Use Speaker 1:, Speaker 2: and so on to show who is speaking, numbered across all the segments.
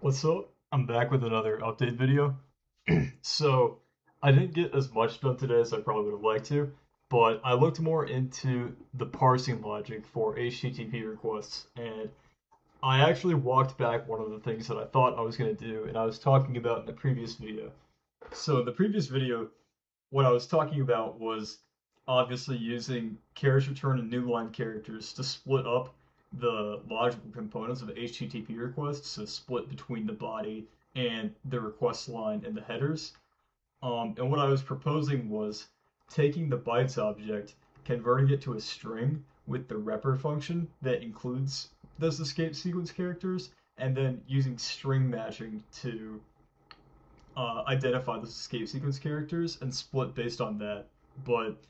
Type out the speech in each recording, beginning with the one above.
Speaker 1: What's up? I'm back with another update video. So, I didn't get as much done today as I probably would have liked to, but I looked more into the parsing logic for HTTP requests, and I actually walked back one of the things that I thought I was going to do, and I was talking about in the previous video. So, in the previous video, what I was talking about was obviously using carriage return and new line characters to split up the logical components of a HTTP request, so split between the body and the request line and the headers. And what I was proposing was taking the bytes object, converting it to a string with the repr function that includes those escape sequence characters, and then using string matching to identify those escape sequence characters and split based on that. But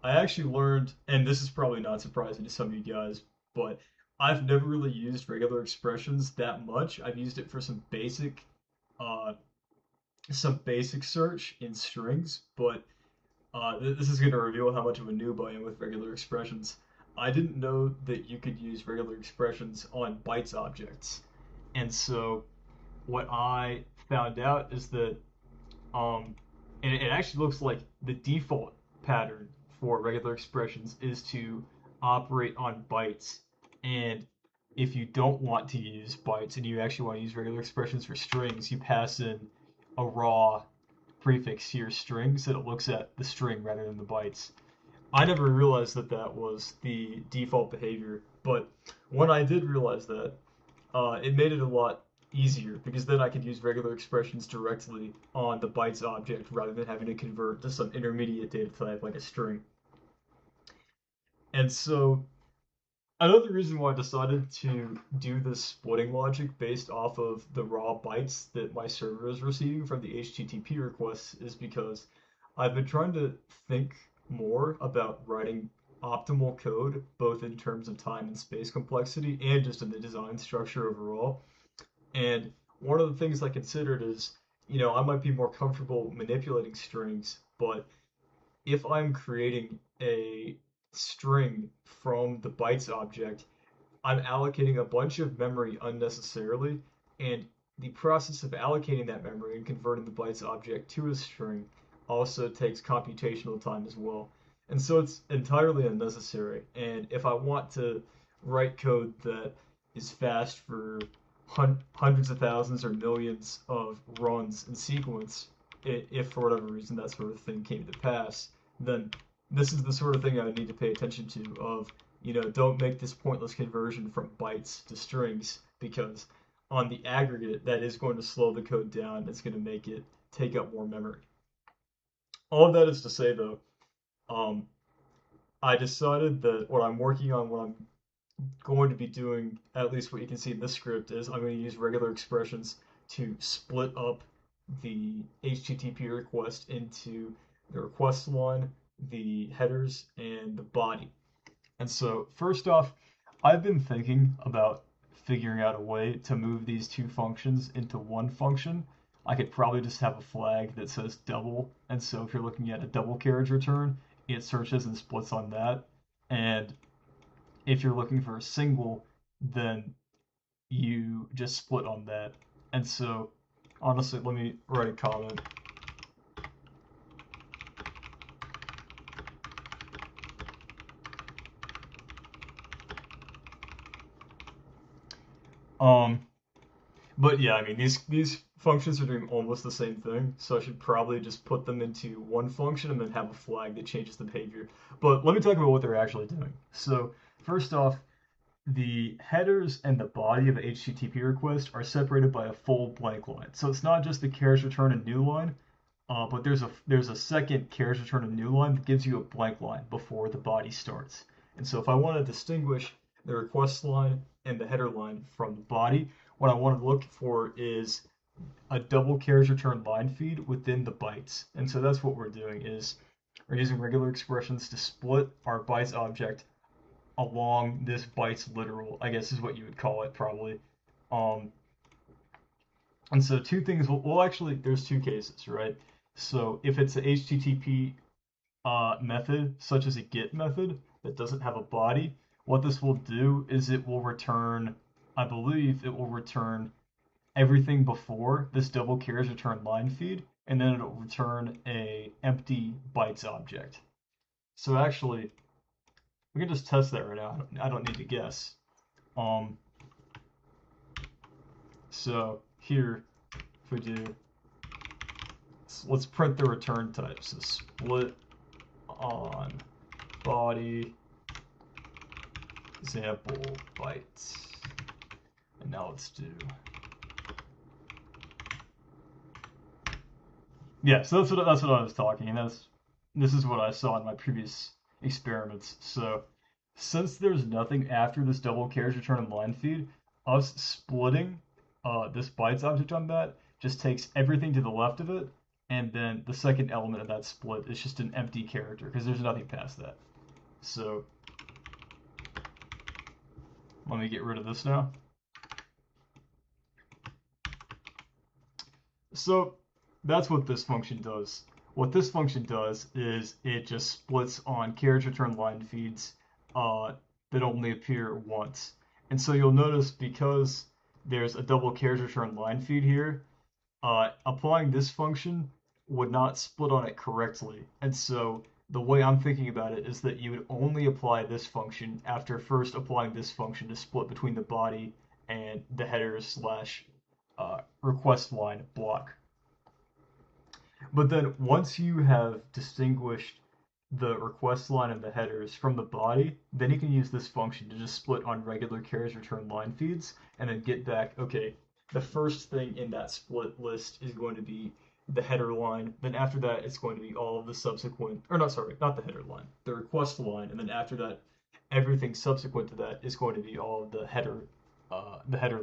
Speaker 1: I actually learned, and this is probably not surprising to some of you guys, but I've never really used regular expressions that much. I've used it for uh, some basic search in strings, but this is going to reveal how much of a noob I am with regular expressions. I didn't know that you could use regular expressions on bytes objects, and so what I found out is that and it actually looks like the default pattern for regular expressions is to operate on bytes. And if you don't want to use bytes and you actually want to use regular expressions for strings, you pass in a raw prefix to your string so that it looks at the string rather than the bytes. I never realized that that was the default behavior, but when I did realize that, it made it a lot easier because then I could use regular expressions directly on the bytes object rather than having to convert to some intermediate data type like a string. And so another reason why I decided to do this splitting logic based off of the raw bytes that my server is receiving from the HTTP requests is because I've been trying to think more about writing optimal code, both in terms of time and space complexity and just in the design structure overall. And one of the things I considered is, I might be more comfortable manipulating strings, but if I'm creating a string from the bytes object, I'm allocating a bunch of memory unnecessarily, and the process of allocating that memory and converting the bytes object to a string also takes computational time as well. And so it's entirely unnecessary. And if I want to write code that is fast for hundreds of thousands or millions of runs in sequence, if for whatever reason that sort of thing came to pass, then this is the sort of thing I would need to pay attention to of, don't make this pointless conversion from bytes to strings because on the aggregate, that is going to slow the code down. It's going to make it take up more memory. All of that is to say, though, um, I decided that what I'm working on, what I'm going to be doing, at least what you can see in this script, is I'm going to use regular expressions to split up the HTTP request into the request line, the headers, and the body. And so, first off, I've been thinking about figuring out a way to move these two functions into one function. I could probably just have a flag that says double, and so if you're looking at a double carriage return, it searches and splits on that. And if you're looking for a single, then you just split on that. And so, honestly, let me write a comment. Um, but yeah, I mean these functions are doing almost the same thing, so I should probably just put them into one function and then have a flag that changes the behavior. But let me talk about what they're actually doing. So first off, the headers and the body of a HTTP request are separated by a full blank line. So it's not just the carriage return and new line, but there's a second carriage return and new line that gives you a blank line before the body starts. And so if I want to distinguish the request line and the header line from the body, what I want to look for is a double carriage return line feed within the bytes. And so that's what we're doing is we're using regular expressions to split our bytes object along this bytes literal, I guess is what you would call it probably. Um, and so two things, well actually there's two cases, right? So if it's a HTTP method, such as a get method that doesn't have a body, what this will do is it will return, I believe it will return everything before this double carriage return line feed, and then it'll return a empty bytes object. So actually, we can just test that right now. I don't need to guess. Um, so here, if we do, let's print the return type. So split on body example bytes. And now let's do, yeah, so that's what I was talking, and this is what I saw in my previous experiments. So since there's nothing after this double carriage return and line feed, us splitting this bytes object on that just takes everything to the left of it, and then the second element of that split is just an empty character because there's nothing past that. So let me get rid of this now. So that's what this function does. What this function does is it just splits on carriage return line feeds that only appear once. And so you'll notice because there's a double carriage return line feed here, applying this function would not split on it correctly. And so the way I'm thinking about it is that you would only apply this function after first applying this function to split between the body and the header slash request line block. But then once you have distinguished the request line and the headers from the body, then you can use this function to just split on regular carriage return line feeds and then get back, okay, the first thing in that split list is going to be the header line. Then after that, it's going to be all of the subsequent, or not, sorry, not the header line, the request line. And then after that, everything subsequent to that is going to be all of the header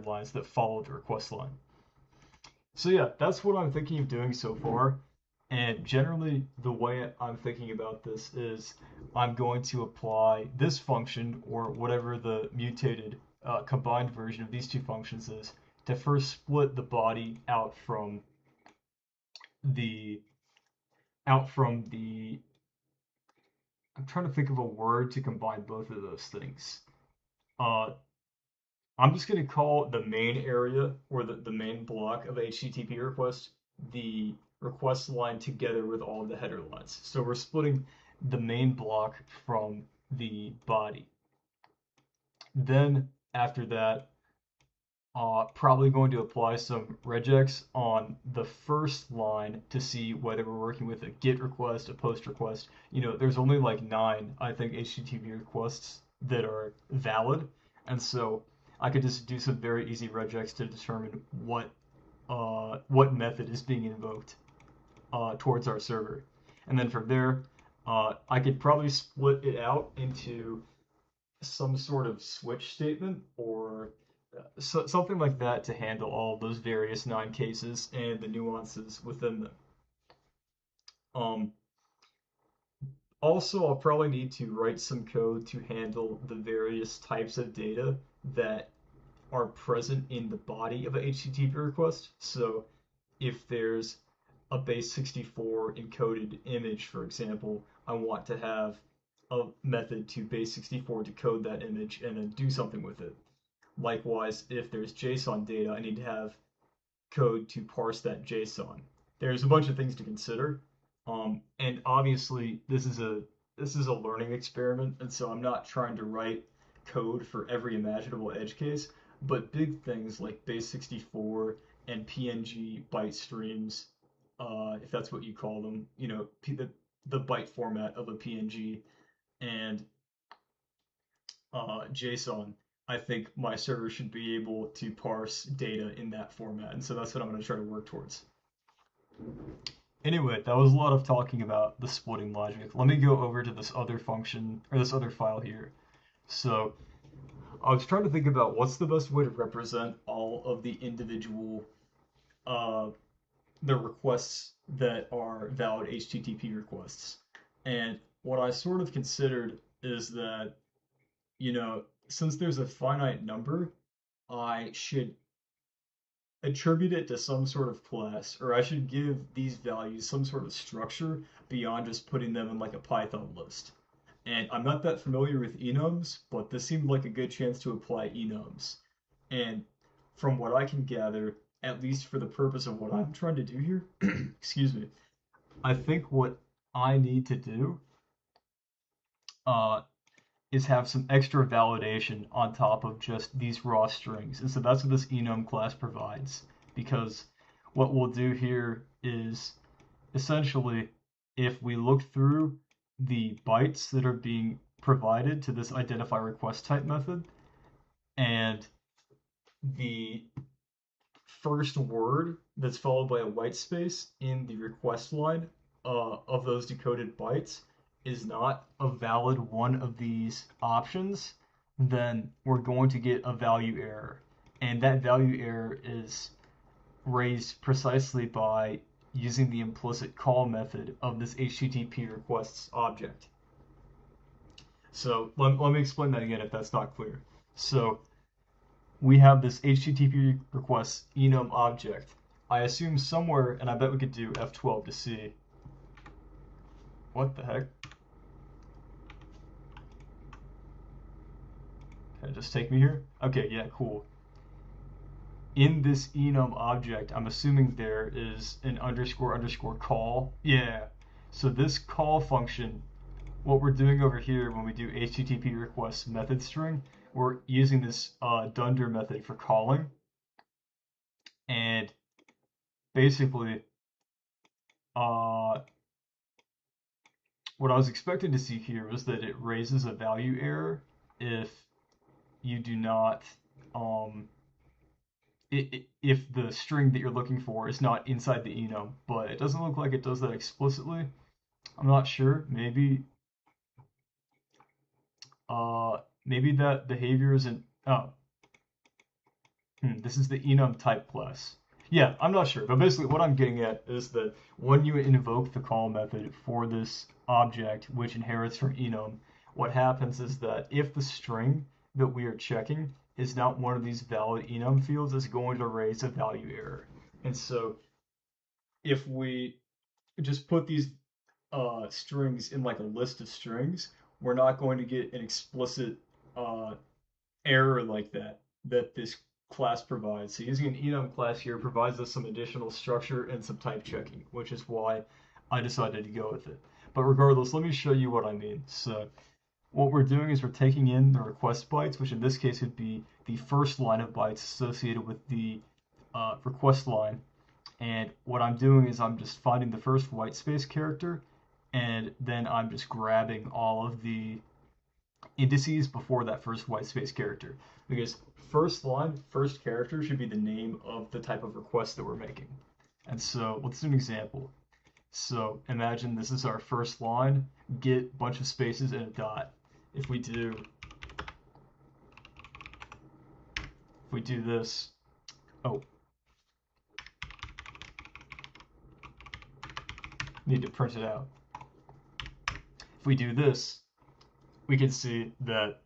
Speaker 1: lines that follow the request line. So yeah, that's what I'm thinking of doing so far. And generally, the way I'm thinking about this is I'm going to apply this function, or whatever the mutated combined version of these two functions is, to first split the body out from the I'm trying to think of a word to combine both of those things. Uh, I'm just going to call the main area, or the main block of HTTP request, the request line together with all of the header lines. So we're splitting the main block from the body. Then after that, probably going to apply some regex on the first line to see whether we're working with a GET request, a POST request. You know, there's only like 9, I think, HTTP requests that are valid, and so I could just do some very easy regex to determine what method is being invoked towards our server. And then from there, I could probably split it out into some sort of switch statement, or something like that, to handle all those various 9 cases and the nuances within them. Also, I'll probably need to write some code to handle the various types of data that are present in the body of a HTTP request. So if there's a base64 encoded image, for example, I want to have a method to base64 decode that image and then do something with it. Likewise, if there's JSON data, I need to have code to parse that JSON. There's a bunch of things to consider, and obviously this is a learning experiment, and so I'm not trying to write code for every imaginable edge case, but big things like base64 and PNG byte streams, if that's what you call them, you know, the byte format of a PNG, and JSON, I think my server should be able to parse data in that format, and so that's what I'm going to try to work towards. Anyway, that was a lot of talking about the splitting logic. Let me go over to this other function, or this other file here. So I was trying to think about what's the best way to represent all of the individual the requests that are valid HTTP requests. And what I sort of considered is that, you know, since there's a finite number, I should attribute it to some sort of class, or I should give these values some sort of structure beyond just putting them in like a Python list. And I'm not that familiar with enums, but this seemed like a good chance to apply enums. And from what I can gather, at least for the purpose of what I'm trying to do here, excuse me, I think what I need to do uh, is have some extra validation on top of just these raw strings. And so that's what this enum class provides. Because what we'll do here is essentially, if we look through the bytes that are being provided to this identify request type method, and the first word that's followed by a white space in the request line of those decoded bytes is not a valid one of these options, then we're going to get a value error. And that value error is raised precisely by using the implicit call method of this HTTP requests object. So let me explain that again if that's not clear. So we have this HTTP requests enum object. I assume somewhere, and I bet we could do F12 to see. What the heck? Can it just take me here? Okay, yeah, cool. In this enum object, I'm assuming there is an underscore underscore call. Yeah. So this call function, what we're doing over here when we do HTTP requests method string, we're using this dunder method for calling. And basically, what I was expecting to see here was that it raises a value error if you do not, if the string that you're looking for is not inside the enum, but it doesn't look like it does that explicitly. I'm not sure. Maybe that behavior isn't. Oh, this is the enum type class. Yeah, I'm not sure, but basically what I'm getting at is that when you invoke the call method for this object, which inherits from enum, what happens is that if the string that we are checking is not one of these valid enum fields, it's going to raise a value error. And so if we just put these strings in like a list of strings, we're not going to get an explicit error like that this class provides. So using an enum class here provides us some additional structure and some type checking, which is why I decided to go with it. But regardless, let me show you what I mean. So what we're doing is we're taking in the request bytes, which in this case would be the first line of bytes associated with the request line. And what I'm doing is I'm just finding the first white space character, and then I'm just grabbing all of the indices before that first white space character. Because first line, first character should be the name of the type of request that we're making. And so let's do an example. So imagine this is our first line, get bunch of spaces and a dot. If we do this, oh, need to print it out. If we do this, we can see that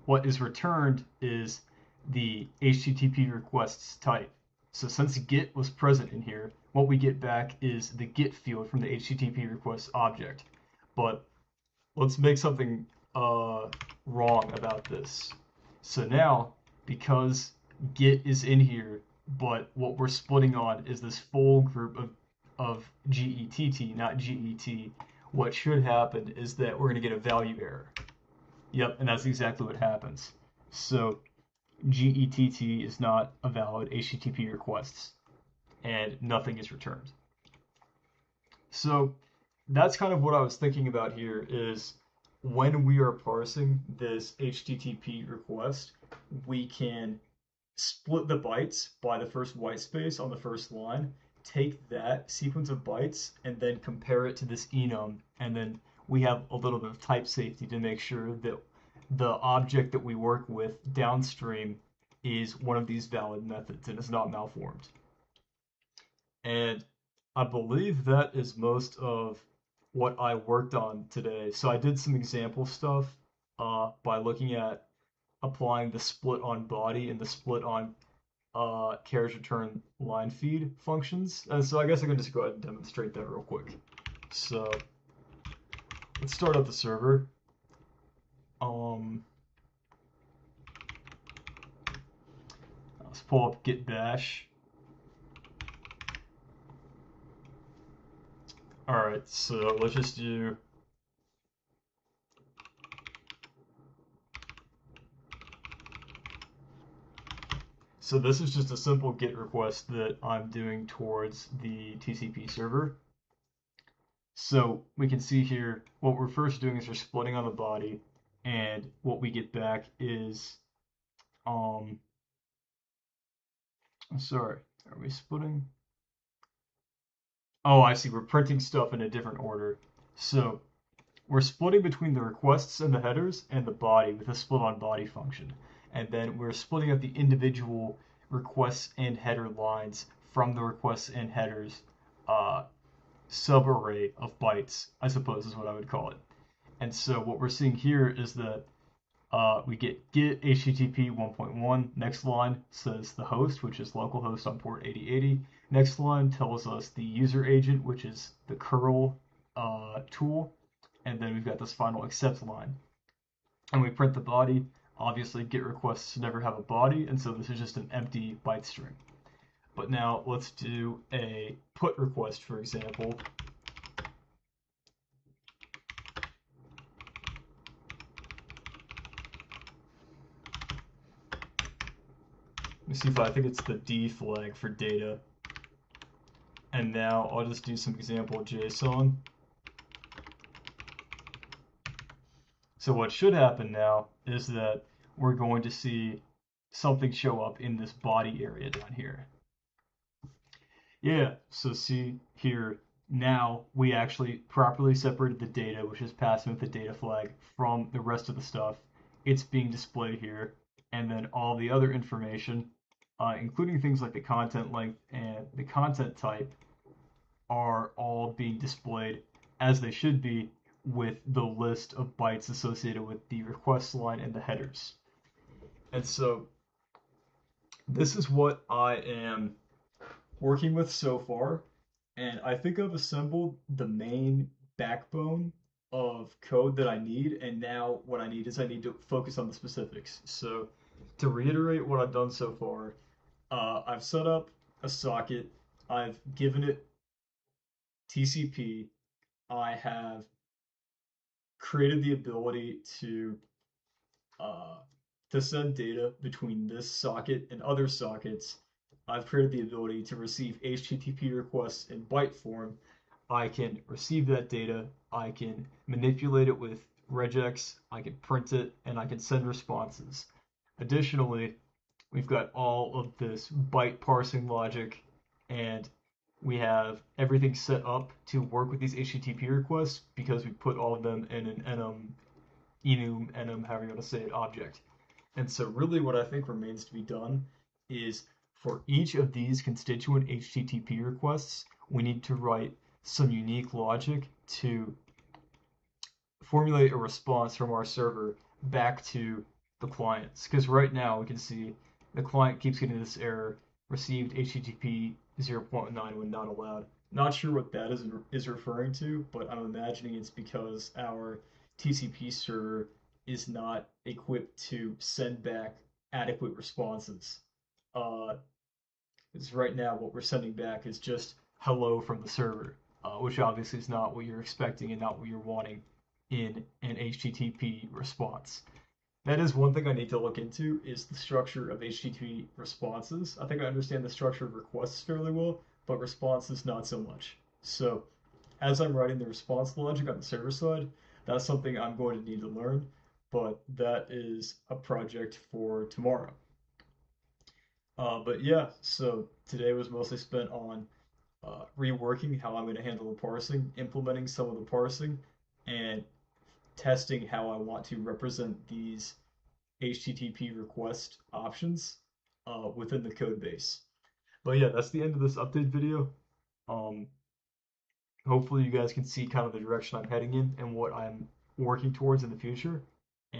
Speaker 1: what is returned is the HTTP requests type. So since get was present in here, what we get back is the get field from the HTTP requests object. But let's make something wrong about this. So now, because get is in here, but what we're splitting on is this full group of GETT, not GET, what should happen is that we're going to get a value error. Yep, and that's exactly what happens. So GETT is not a valid HTTP requests, and nothing is returned. So that's kind of what I was thinking about here is when we are parsing this HTTP request, we can split the bytes by the first white space on the first line, take that sequence of bytes, and then compare it to this enum, and then we have a little bit of type safety to make sure that the object that we work with downstream is one of these valid methods and is not malformed. And I believe that is most of what I worked on today. So I did some example stuff by looking at applying the split on body and the split on carriage return line feed functions. And so I guess I can just go ahead and demonstrate that real quick. So let's start up the server. Let's pull up git bash. All right, so let's just do. So this is just a simple GET request that I'm doing towards the TCP server. So we can see here what we're first doing is we're splitting on the body, and what we get back is um sorry, are we splitting? Oh, I see. We're printing stuff in a different order. So we're splitting between the requests and the headers and the body with a split on body function. And then we're splitting up the individual requests and header lines from the requests and headers uh, subarray of bytes, I suppose is what I would call it. And so what we're seeing here is that we get HTTP 1.1. Next line says the host, which is localhost on port 8080. Next line tells us the user agent, which is the curl tool. And then we've got this final accept line. And we print the body. Obviously, GET requests never have a body, and so this is just an empty byte string. But now let's do a put request, for example. Let me see if I think it's the D flag for data. And now I'll just do some example JSON. So what should happen now is that we're going to see something show up in this body area down here. Yeah, so see here, now we actually properly separated the data, which is passing with the data flag, from the rest of the stuff. It's being displayed here, and then all the other information, including things like the content length and the content type, are all being displayed as they should be with the list of bytes associated with the request line and the headers. And so this is what I am working with so far. And I think I've assembled the main backbone of code that I need. And now what I need is I need to focus on the specifics. So to reiterate what I've done so far, I've set up a socket. I've given it TCP. I have created the ability uh, to send data between this socket and other sockets. I've created the ability to receive HTTP requests in byte form. I can receive that data, I can manipulate it with regex, I can print it, and I can send responses. Additionally, we've got all of this byte parsing logic, and we have everything set up to work with these HTTP requests because we put all of them in an enum, however you want to say it, object. And so really what I think remains to be done is for each of these constituent HTTP requests, we need to write some unique logic to formulate a response from our server back to the clients. Because right now we can see the client keeps getting this error, received HTTP 0.9 when not allowed. Not sure what that is referring to, but I'm imagining it's because our TCP server is not equipped to send back adequate responses. Uh, because right now what we're sending back is just hello from the server, which obviously is not what you're expecting and not what you're wanting in an HTTP response. That is one thing I need to look into is the structure of HTTP responses. I think I understand the structure of requests fairly well, but responses not so much. So as I'm writing the response logic on the server side, that's something I'm going to need to learn, but that is a project for tomorrow. But yeah, so today was mostly spent on reworking how I'm going to handle the parsing, implementing some of the parsing, and testing how I want to represent these HTTP request options within the code base. But yeah, that's the end of this update video. Um, Hopefully you guys can see kind of the direction I'm heading in and what I'm working towards in the future.